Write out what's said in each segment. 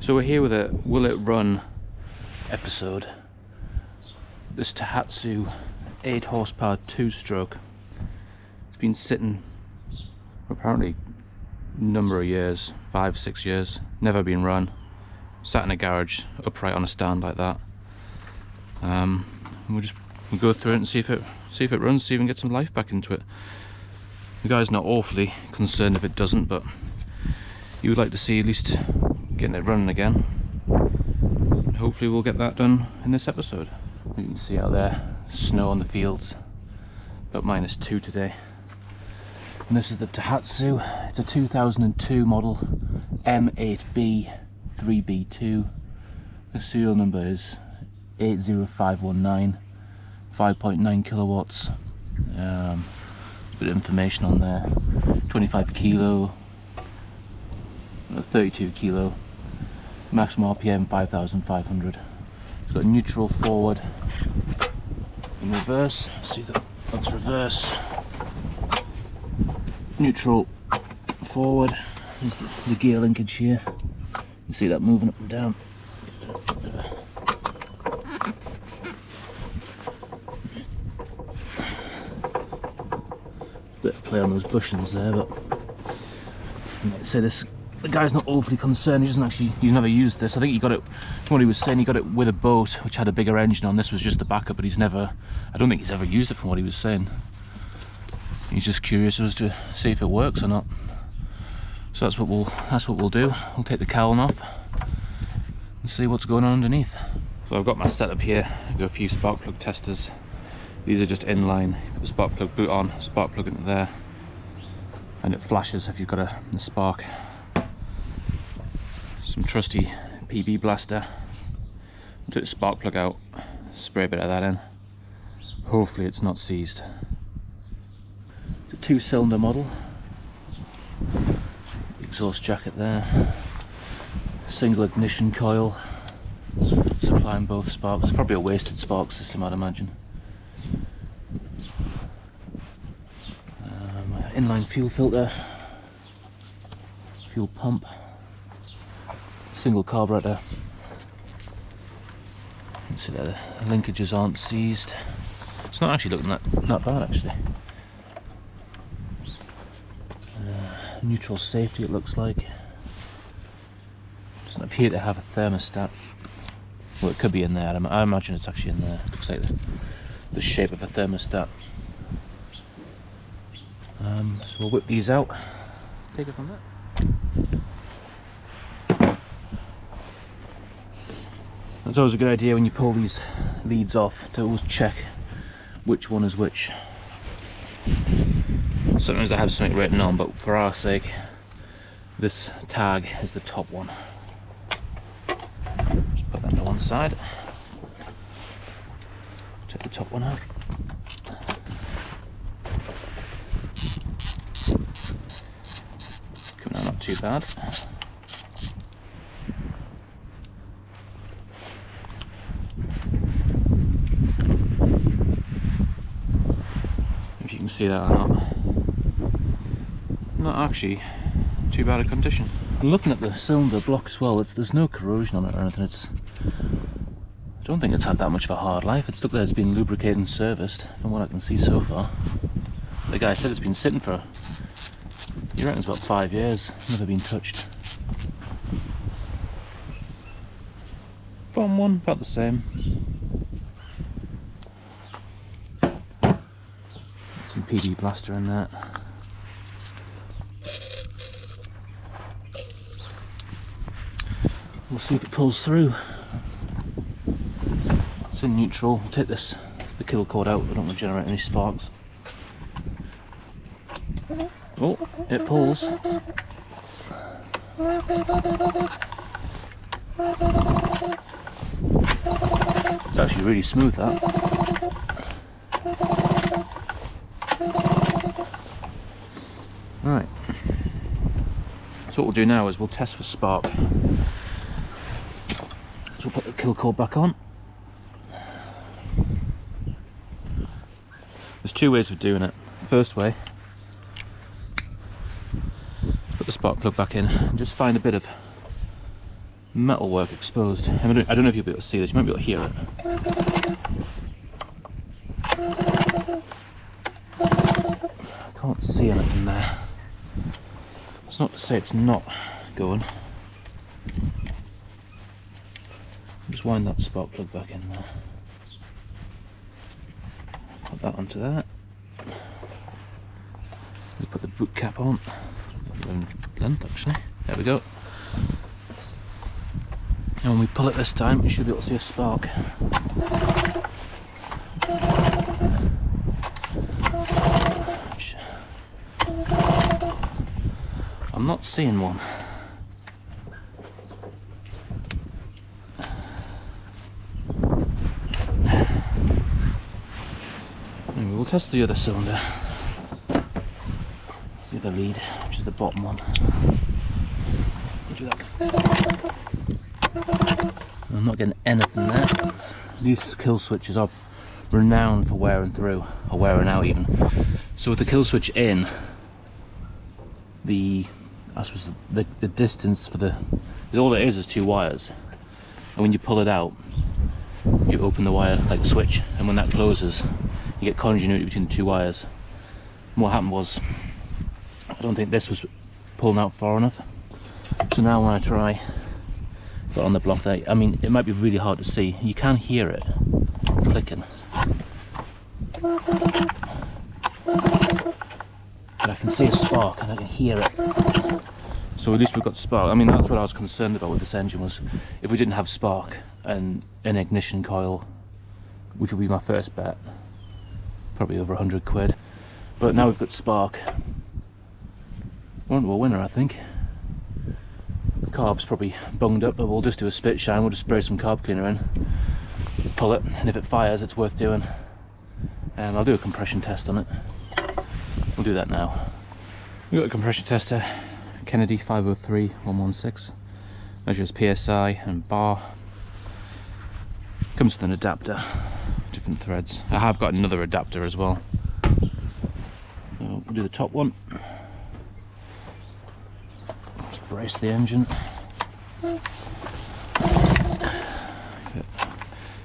So we're here with a Will It Run episode. This Tohatsu 8 horsepower 2-stroke. It's been sitting for apparently a number of years, 5-6 years, never been run. Sat in a garage, upright on a stand like that. We'll go through it and see if it runs, see if we can get some life back into it. The guy's not awfully concerned if it doesn't, but you would like to see at least getting it running again. And hopefully we'll get that done in this episode. You can see out there, snow on the fields, about -2 today. And this is the Tohatsu. It's a 2002 model M8B 3B2. The serial number is 80519, 5.9 kilowatts. Bit of information on there. 25 kilo, 32 kilo, maximum RPM 5,500. It's got neutral forward in reverse. See that? That's reverse. Neutral forward. There's the gear linkage here. You can see that moving up and down. Bit of play on those bushings there, but I'd say the guy's not awfully concerned. He's never used this. I think he got it, from what he was saying, he got it with a boat which had a bigger engine on. This was just the backup, but I don't think he's ever used it from what he was saying. He's just curious as to see if it works or not. So that's what we'll do. We'll take the cowling off and see what's going on underneath. So I've got my setup here. I've got a few spark plug testers. These are just inline. Put the spark plug boot on, spark plug into there, and it flashes if you've got a spark. Some trusty PB blaster. Take the spark plug out, spray a bit of that in. Hopefully it's not seized. It's a 2-cylinder model. Exhaust jacket there. Single ignition coil. Supplying both sparks. It's probably a wasted spark system, I'd imagine. Inline fuel filter. Fuel pump. Single carburetor. You can see that the linkages aren't seized. It's not actually looking that bad actually. Neutral safety it looks like. Doesn't appear to have a thermostat. Well, it could be in there. I imagine it's actually in there. It looks like the shape of a thermostat. So we'll whip these out. Take it from there. It's always a good idea when you pull these leads off to always check which one is which. Sometimes I have something written on, but for our sake, this tag is the top one. Just put that to one side. Take the top one out. Coming out not too bad. If you can see that or not. Not actually too bad a condition. Looking at the cylinder block as well, there's no corrosion on it or anything. I don't think it's had that much of a hard life. It's looked like it's been lubricated and serviced from what I can see so far. The guy said it's been sitting for, he reckons, about 5 years, never been touched. Bottom one, about the same. Some PB blaster in there. We'll see if it pulls through. It's in neutral. We'll take the kill cord out. We don't want to generate any sparks. Oh, it pulls. It's actually really smooth, that. Right. So what we'll do now is we'll test for spark. So we'll put the kill cord back on. There's two ways of doing it. First way, put the spark plug back in and just find a bit of metalwork exposed. I don't know if you'll be able to see this, you might be able to hear it. I can't see anything there. It's not to say it's not going. Just wind that spark plug back in there. Put that onto that. We put the boot cap on. Length actually. There we go. And when we pull it this time, you should be able to see a spark. I'm not seeing one. Anyway, we'll test the other cylinder. The other lead, which is the bottom one. We'll do that. I'm not getting anything there. These kill switches are renowned for wearing through, or wearing out even. So with the kill switch in, I suppose the distance for all it is 2 wires. And when you pull it out, you open the wire like the switch, and when that closes, you get continuity between the 2 wires. And what happened was, I don't think this was pulling out far enough. So now when I try, put on the block there, I mean, it might be really hard to see. You can hear it clicking. But I can see a spark and I can hear it. So at least we've got spark. I mean, that's what I was concerned about with this engine, was if we didn't have spark and an ignition coil, which would be my first bet, probably over 100 quid. But now we've got spark. We're on to a winner, I think. The carb's probably bunged up, but we'll just do a spit shine. We'll just spray some carb cleaner in, pull it, and if it fires, it's worth doing. And I'll do a compression test on it. We'll do that now. We've got a compression tester, Kennedy 503116. Measures PSI and bar. Comes with an adapter, different threads. I have got another adapter as well. So we'll do the top one. Just brace the engine.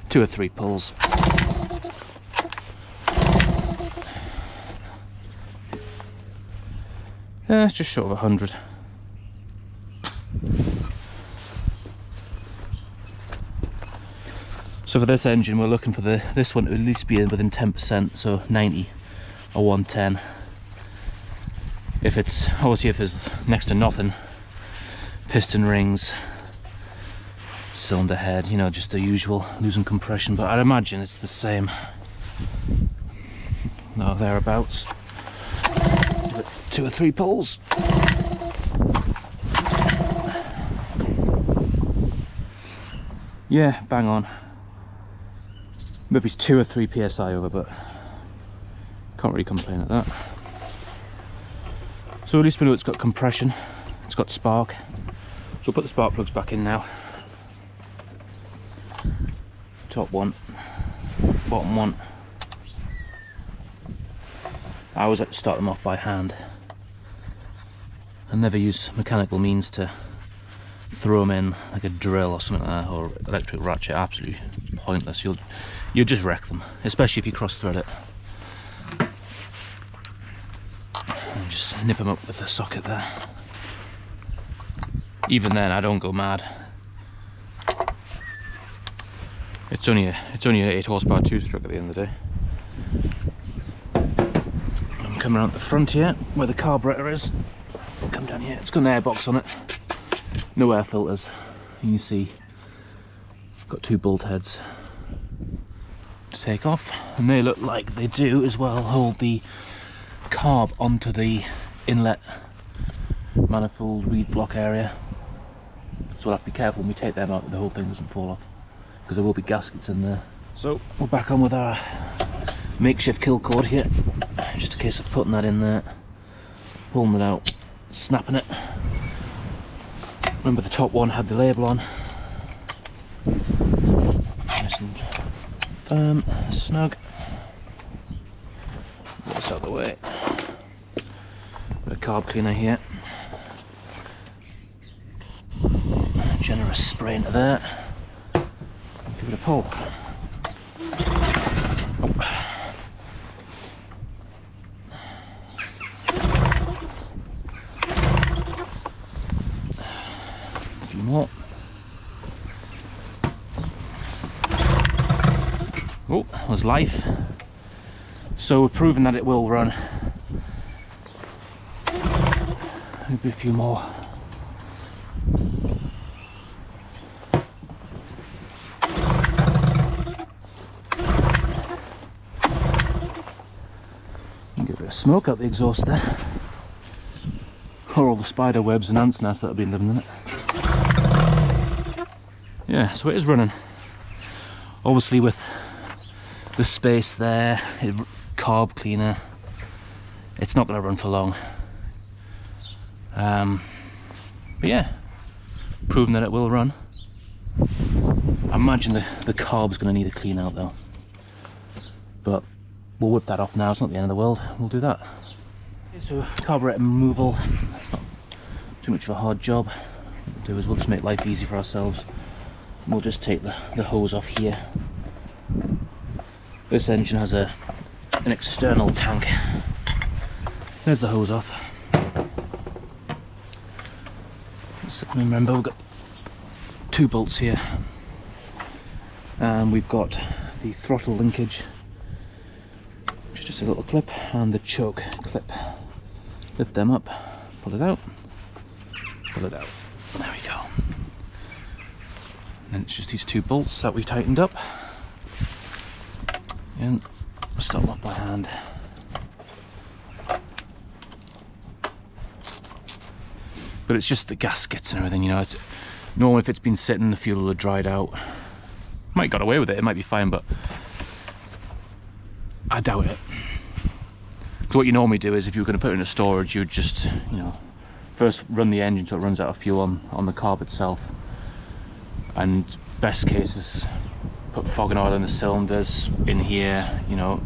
2 or 3 pulls. Yeah, it's just short of 100. So for this engine, we're looking for this one to at least be within 10%, so 90 or 110. If it's obviously, if there's next to nothing, piston rings, cylinder head, you know, just the usual, losing compression. But I'd imagine it's the same. No, thereabouts. Give it 2 or 3 pulls. Yeah, bang on. Maybe it's 2 or 3 psi over, but can't really complain at that. So at least we know it's got compression, it's got spark. So we'll put the spark plugs back in now. Top one, bottom one. I always like to start them off by hand. I never use mechanical means to throw them in like a drill or something like that, or electric ratchet. Absolutely pointless. You'll just wreck them, especially if you cross thread it. And just nip them up with the socket there. Even then, I don't go mad. It's only an 8 horsepower 2-stroke at the end of the day. I'm coming around the front here where the carburetor is. Come down here. It's got an airbox on it. No air filters. And you see, got 2 bolt heads to take off, and they look like they do as well hold the carb onto the inlet manifold reed block area. So we'll have to be careful when we take them out that the whole thing doesn't fall off, because there will be gaskets in there. So we're back on with our makeshift kill cord here, just a case of putting that in there, pulling it out, snapping it. Remember, the top one had the label on. Nice and firm, snug. Get this out of the way. Bit of carb cleaner here. Generator. a spray into there. Give it a pull. Oh. A few more. Oh, there's life. So we're proving that it will run. Maybe a few more. Get a bit of smoke out the exhaust there. Or all the spider webs and ants nests that have been living in it. Yeah, so it is running. Obviously with the space there, carb cleaner, it's not going to run for long. But yeah, proving that it will run. I imagine the carb's going to need a clean out though. But we'll whip that off now, it's not the end of the world, we'll do that. Okay, so carburetor removal, it's not too much of a hard job. What we'll do is we'll just make life easy for ourselves. We'll just take the hose off here. This engine has an external tank. There's the hose off. So remember, we've got 2 bolts here, and we've got the throttle linkage, which is just a little clip, and the choke clip. Lift them up, pull it out, pull it out. There we go. And it's just these 2 bolts that we tightened up. And start them off by hand. But it's just the gaskets and everything, you know. Normally if it's been sitting, the fuel will have dried out. Might have got away with it, it might be fine, but I doubt it. So what you normally do is, if you were going to put it into storage, you would just, you know, first run the engine until it runs out of fuel on the carb itself. And best case is put fogging oil in the cylinders, in here, you know,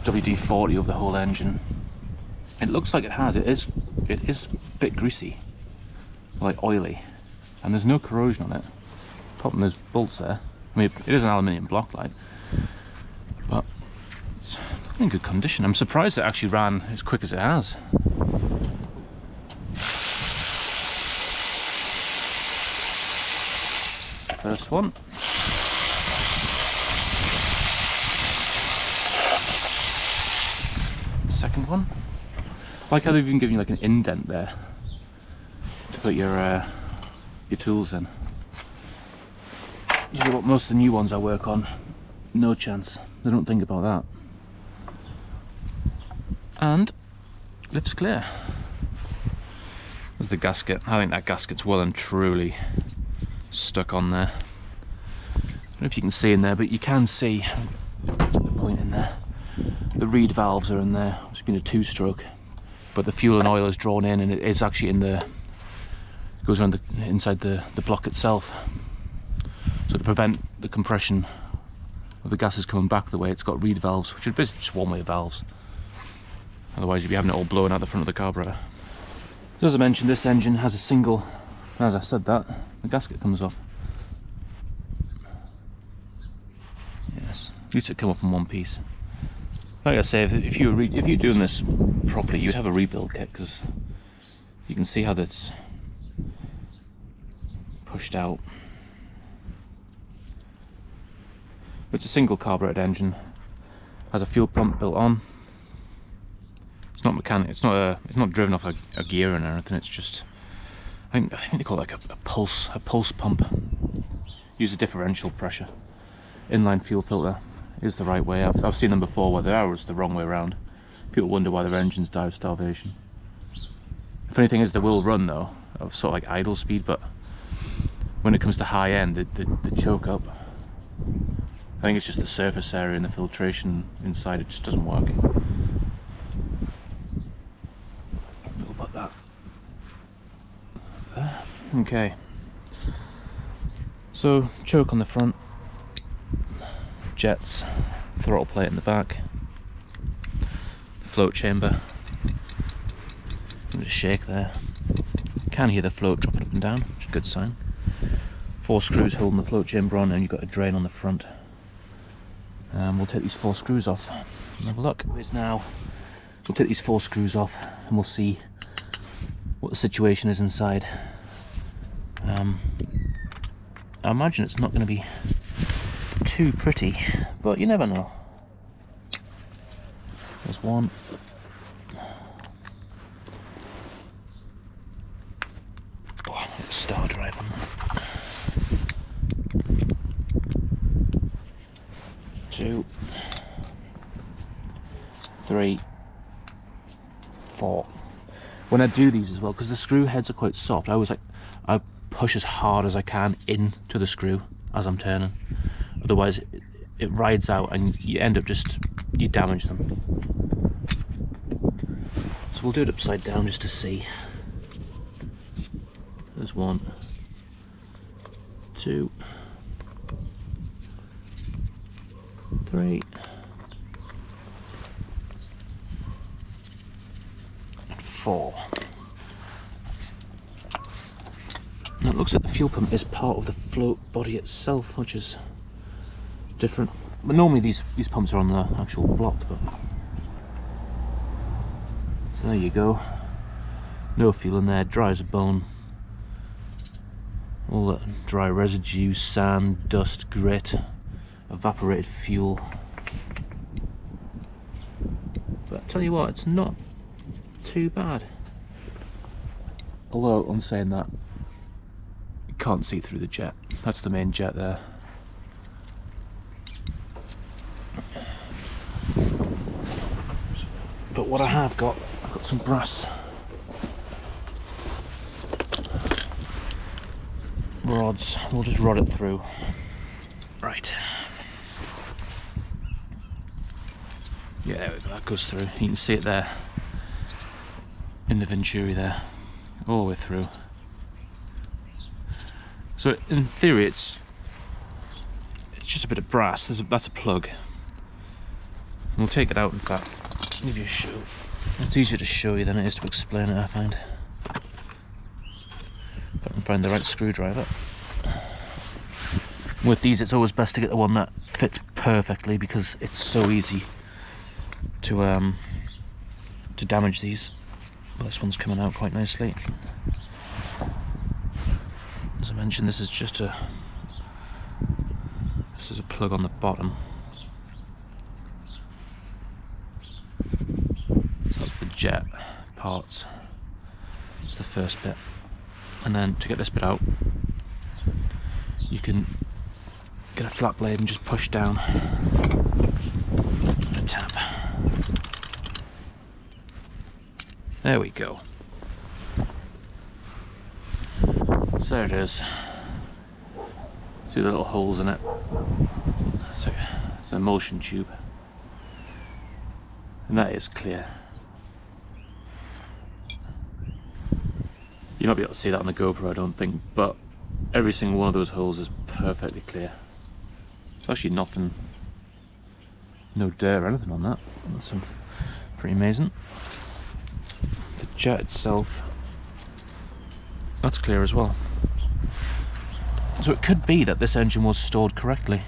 WD-40 over the whole engine. It looks like it has, it is a bit greasy, like oily, and there's no corrosion on it. Apart from those bolts there. I mean, it is an aluminium block light, but it's in good condition. I'm surprised it actually ran as quick as it has. First one. Second one. I like how they've even given you like an indent there to put your tools in. Usually what most of the new ones I work on, no chance. They don't think about that. And lift's clear. There's the gasket. I think that gasket's well and truly stuck on there. I don't know if you can see in there, but you can see, let's put the point in there, the reed valves are in there. It's been a 2-stroke, but the fuel and oil is drawn in, and it is actually in the, goes around inside the block itself. So to prevent the compression of the gases coming back the way, it's got reed valves, which are basically just one-way valves. Otherwise you'd be having it all blowing out the front of the carburetor. So as I mentioned, this engine has a single, as I said that, the gasket comes off. Yes, used to come off in one piece. Like I say, if you're doing this properly, you'd have a rebuild kit, because you can see how that's pushed out. But it's a single carbureted engine, has a fuel pump built on. It's not mechanic. It's not driven off a gear or anything. It's just, I think they call it like a pulse pump. Use a differential pressure. Inline fuel filter is the right way. I've seen them before where they are the wrong way around. People wonder why their engines die of starvation. The funny thing is they will run though, of sort of like idle speed, but when it comes to high end, they choke up. I think it's just the surface area and the filtration inside, it just doesn't work. We'll put that there. Okay. So, choke on the front, jets, throttle plate in the back, float chamber. Just shake there. Can hear the float dropping up and down, which is a good sign. 4 screws holding the float chamber on, and you've got a drain on the front. We'll take these 4 screws off and have a look. Now we'll take these 4 screws off and we'll see what the situation is inside. I imagine it's not going to be too pretty, but you never know. There's one. Oh, let's star drive on that. 2, 3, 4. When I do these as well, because the screw heads are quite soft, I push as hard as I can into the screw as I'm turning. Otherwise it rides out and you end up you damage them. So we'll do it upside down just to see. There's 1, 2, 3, and 4. Now it looks like the fuel pump is part of the float body itself, which is different. But normally these pumps are on the actual block. But so there you go. No fuel in there, dry as a bone. All that dry residue, sand, dust, grit, evaporated fuel. But I tell you what, it's not too bad. Although, on saying that, you can't see through the jet. That's the main jet there. But what I've got some brass rods. We'll just rod it through. Right. Yeah, there we go. That goes through. You can see it there in the venturi there, all the way through. So in theory, it's just a bit of brass. That's a plug. And we'll take it out. In fact, I'll give you a show. It's easier to show you than it is to explain it, I find. If I can find the right screwdriver. With these, it's always best to get the one that fits perfectly because it's so easy to damage these. Well, this one's coming out quite nicely. As I mentioned, this is a plug on the bottom. So that's the jet parts. That's the first bit. And then to get this bit out, you can get a flat blade and just push down and tap. There we go. So there it is. See the little holes in it? It's a emulsion tube. And that is clear. You might be able to see that on the GoPro, I don't think, but every single one of those holes is perfectly clear. There's actually nothing, no dirt or anything on that. That's pretty amazing. The jet itself, that's clear as well. So it could be that this engine was stored correctly,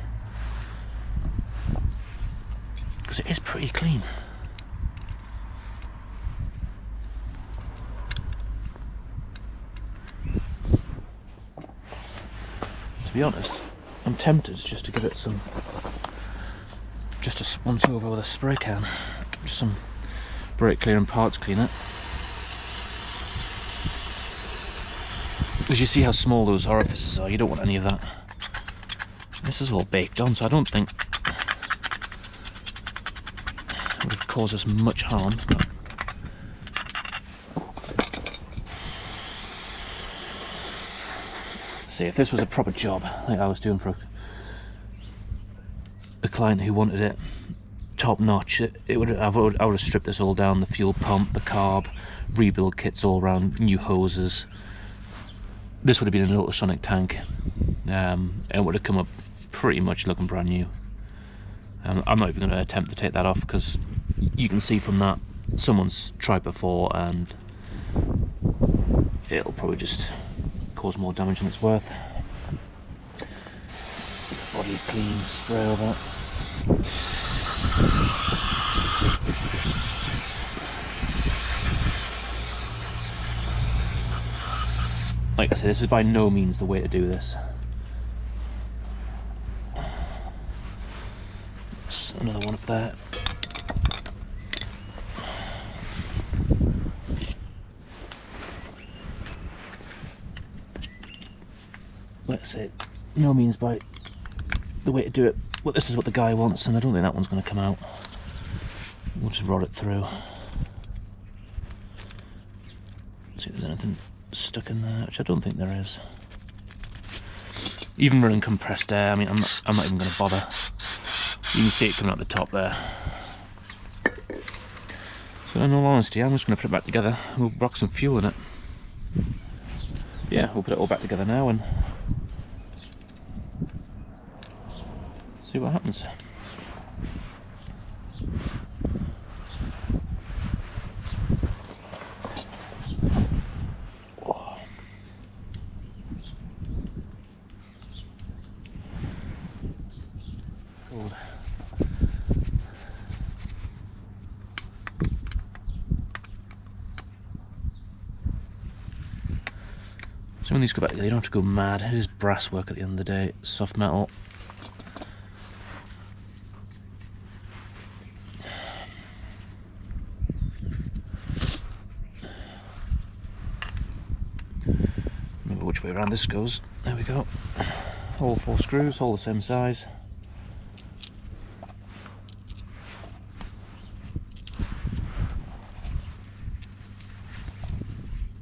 because it is pretty clean. To be honest, I'm tempted just to give it some, just a once over with a spray can, just some brake cleaner and parts cleaner. Because you see how small those orifices are, you don't want any of that. This is all baked on, so I don't think it would have caused us much harm. But see, if this was a proper job, like I was doing for a client who wanted it top notch, I would have stripped this all down, the fuel pump, the carb, rebuild kits all around, new hoses. This would have been an ultrasonic tank, and it would have come up pretty much looking brand new. I'm not even going to attempt to take that off because you can see from that someone's tried before and it'll probably just cause more damage than it's worth. body clean spray over it. Like I said, this is by no means the way to do this. There's another one up there. Like I say, no means by the way to do it. Well, this is what the guy wants, and I don't think that one's going to come out. We'll just rod it through. See if there's anything stuck in there, which I don't think there is. Even running compressed air, I mean, I'm not even going to bother. You can see it coming out the top there. So in all honesty, I'm just going to put it back together and we'll rock some fuel in it. Yeah, we'll put it all back together now and see what happens. So when these go back together, you don't have to go mad. It is brass work at the end of the day, it's soft metal. Remember which way around this goes. There we go. All 4 screws, all the same size.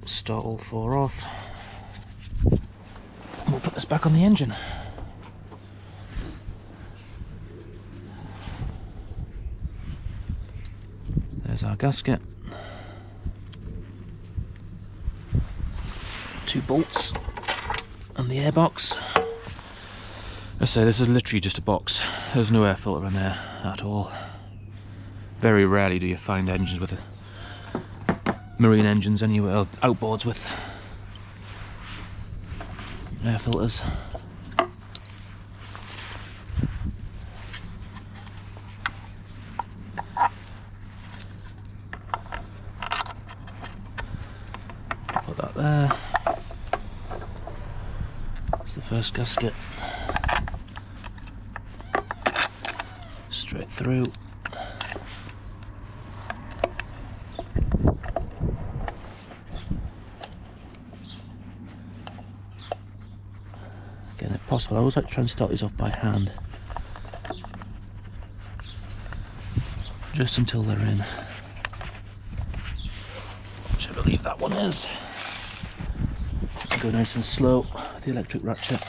Start all 4 off. We'll put this back on the engine. There's our gasket. 2 bolts and the airbox. I say this is literally just a box. There's no air filter in there at all. Very rarely do you find engines with marine engines anywhere, or outboards with air filters. Put that there. That's the first gasket. Straight through. Again, if possible, I always like to try and start these off by hand, just until they're in, which I believe that one is. Go nice and slow with the electric ratchet.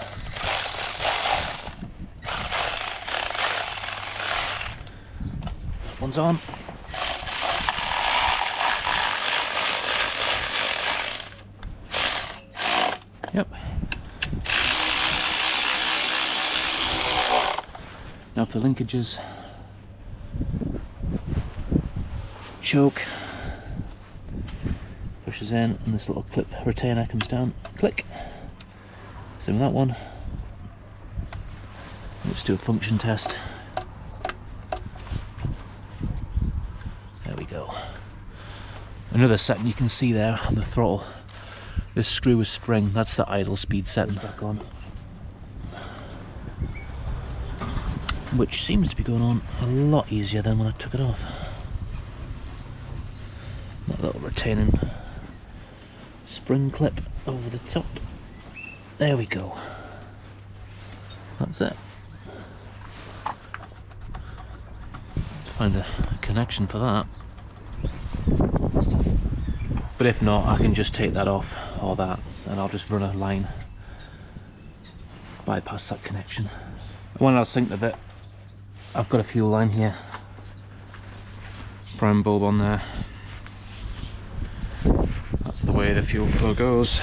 That one's on. Yep. Now for the linkages, choke, pushes in, and this little clip retainer comes down, click. Same with that one. Let's do a function test. There we go. Another setting you can see there on the throttle. This screw is spring, that's the idle speed setting. Back on. Which seems to be going on a lot easier than when I took it off. That little retaining spring clip over the top. There we go. That's it. Let's find a connection for that. But if not, I can just take that off, or that, and I'll just run a line, bypass that connection. And when I was thinking of it, I've got a fuel line here, prime bulb on there. That's the way the fuel flow goes.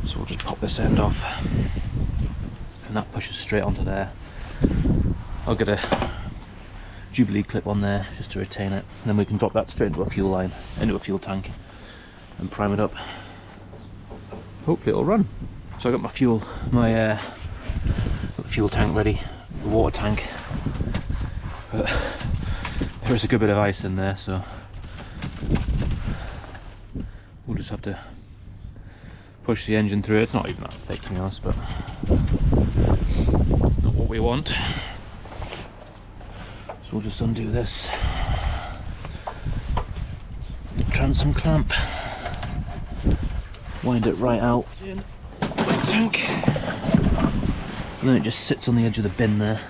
So we'll just pop this end off, and that pushes straight onto there. I'll get a Jubilee clip on there just to retain it, and then we can drop that straight into a fuel line, into a fuel tank, and prime it up. Hopefully it'll run. So I got my fuel, my fuel tank ready, the water tank. But there is a good bit of ice in there, so we'll just have to push the engine through. It's not even that thick, to be honest, but not what we want. So we'll just undo this transom clamp, wind it right out in the tank, and then it just sits on the edge of the bin there.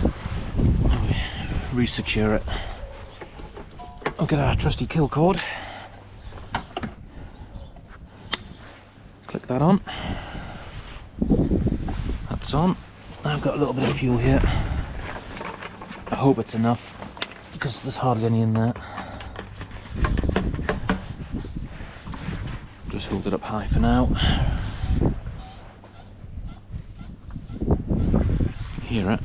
And we re-secure it. I'll get our trusty kill cord, click that on, that's on. I've got a little bit of fuel here. I hope it's enough because there's hardly any in there. Just hold it up high for now. Hear it.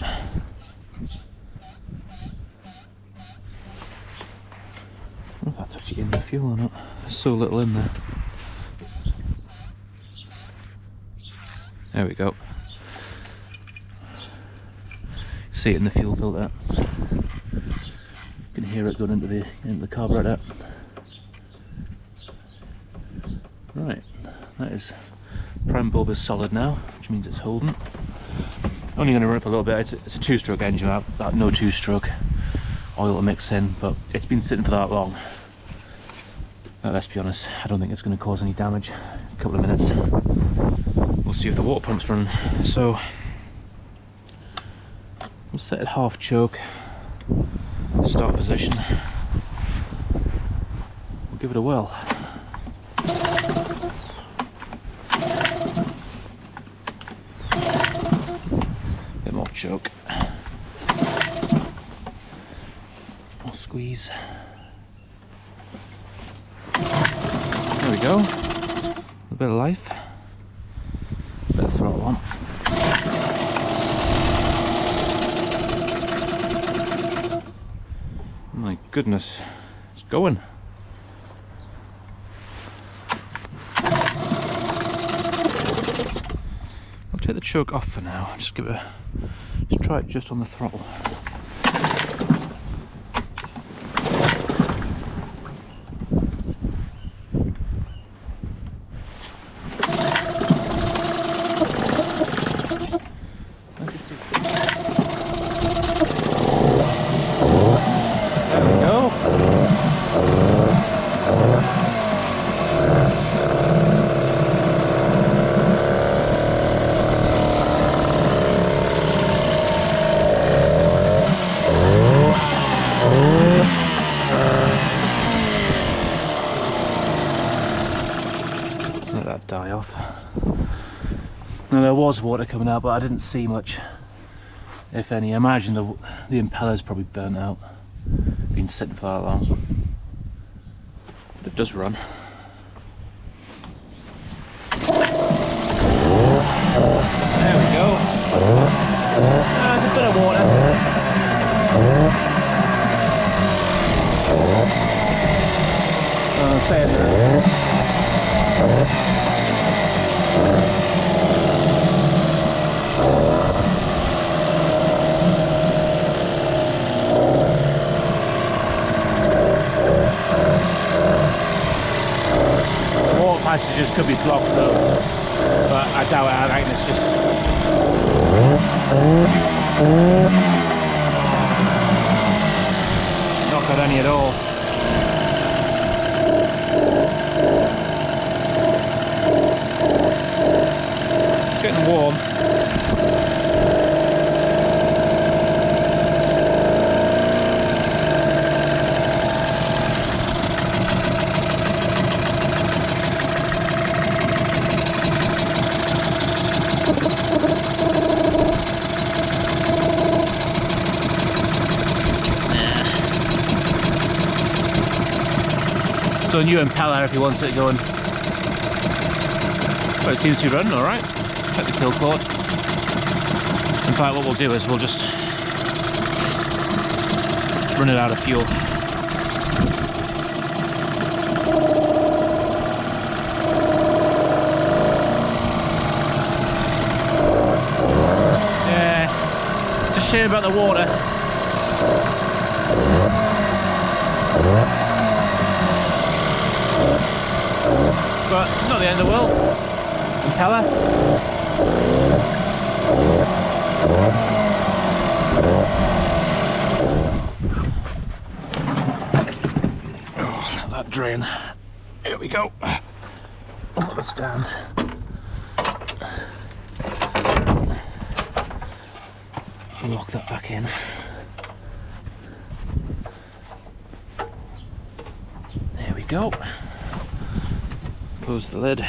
Oh, that's actually in the fuel or not. There's so little in there. There we go. See it in the fuel filter. You can hear it going into the carburetor. Right, that is, prime bulb is solid now, which means it's holding. Only going to run it for a little bit. It's a two-stroke engine, I've no two-stroke oil to mix in, but it's been sitting for that long. Let's be honest, I don't think it's going to cause any damage. A couple of minutes, we'll see if the water pump's running. So we'll set it half choke, start position. We'll give it a whirl. Bit more choke. More squeeze. There we go. A bit of life. Bit of throttle on. My goodness, it's going. I'll take the choke off for now. Just try it just on the throttle. Die off. Now there was water coming out, but I didn't see much, if any. I imagine the impeller's probably burnt out, been sitting for that long. But it does run. There we go. There's a bit of water. Saying that. Passages could be blocked though, but I doubt it. I reckon it's just not got any at all. It's getting warm. So a new impeller if he wants it going. But it seems to be running alright. Cut the kill cord. In fact, what we'll do is we'll just run it out of fuel. shame about the water. But not the end of the world. Impeller. Oh, let that drain. Here we go. Oh, the stand. Lock that back in. There we go. Close the lid.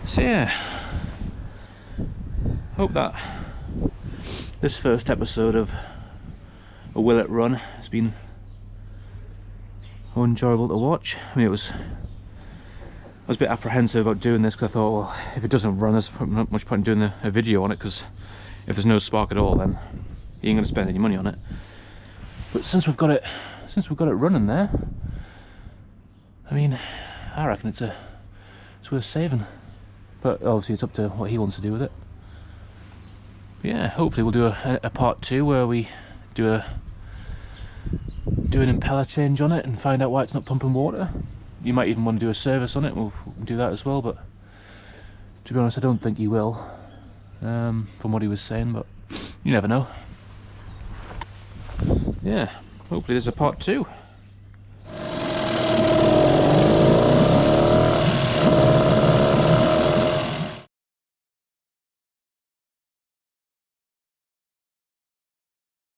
So yeah, hope that this first episode of a Will It Run has been enjoyable to watch. I mean, I was a bit apprehensive about doing this because I thought, well, if it doesn't run, there's not much point in doing a video on it, because if there's no spark at all, then you ain't going to spend any money on it. But since we've got it running there, I mean, I reckon it's worth saving. But obviously it's up to what he wants to do with it. But yeah, hopefully we'll do a part 2 where we do an impeller change on it and find out why it's not pumping water. You might even want to do a service on it. We'll do that as well, but to be honest, I don't think he will, from what he was saying, but you never know. Yeah, hopefully there's a part 2.